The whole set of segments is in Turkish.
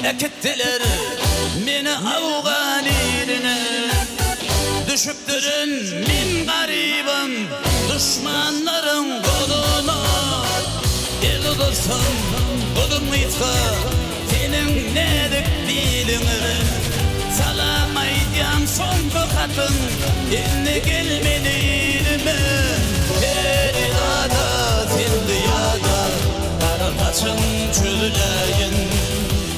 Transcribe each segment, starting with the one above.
Ekettiler meni avgan eline, düşüptürün min garibim düşmanların koluna. El olursan kolum yitsa senin nedik dilini, salamaydım son katın eline gelmeliyime. Her dağda sen dünyada kara kaçın çöleyin,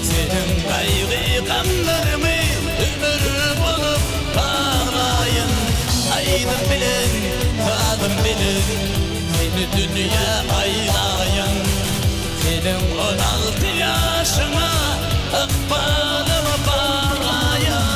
senin kaygı kanlarımı ömür bulup bağlayın. Aydın bilin, tadım bilin, seni dünya aylayın. Senin 16 yaşına akbalımı bağlayın.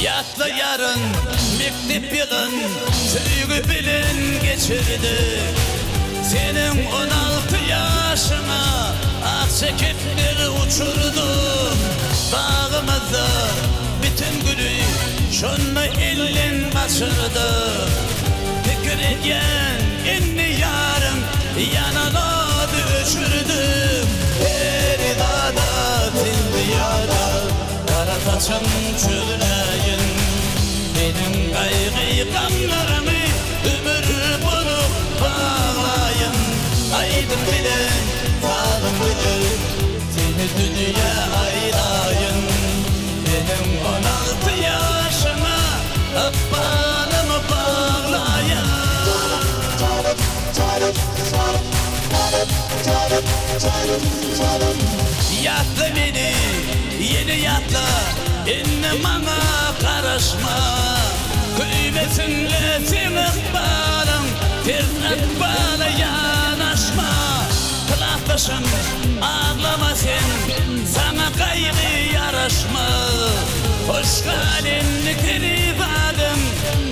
Yatla yarın mektep yılın söygü bilin geçirdi. Senin 16 yaşına ak çekipleri uçurdu. Bağımızda bütün gülü şonla elin kaçırdı. Fikir etken inni yarım yanına düşürdüm. Her dağda tindiyada kara taçın çöleyin, benim kaygı kanlarımı ömür bulup bağlayın. Aydın bilin, sağlım bilin, seni dünya aylayın. Benim 16 yaşıma akbalımı bağlayın. Yatla beni, yeni yatla, inne bana karışma. Kıymetinle sen akbalın, tez akbala yanaşma. Kılaktaşım ağlama sen, sana kaygı yaraşma. Hoş halinli keribadım,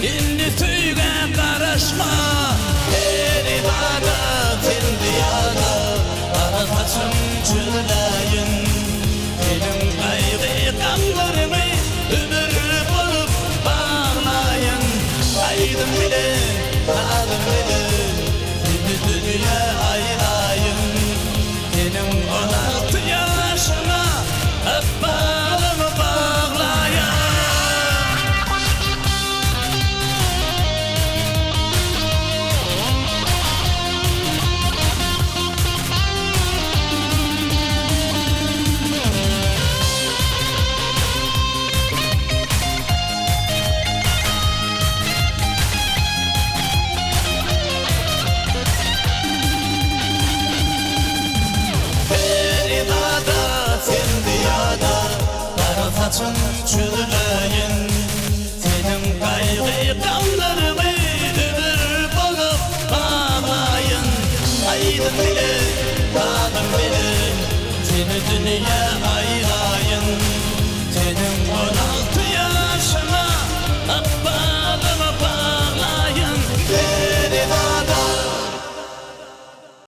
inni tüyge karışma. Her dağda sen diyada, kara taçım çöleyin. Benim kaygı kanlarımı ömür bulup bağlayın. Aydın bilin, tadım bilin, seni dünya aylayın. Benim 16 yaşına akbalımı bağlayın. Saçın çöleyin, senin kaygı kanlarımı ömür bulup bağlayın. Aydın bilin, tadım bilin, seni dünya aylayın.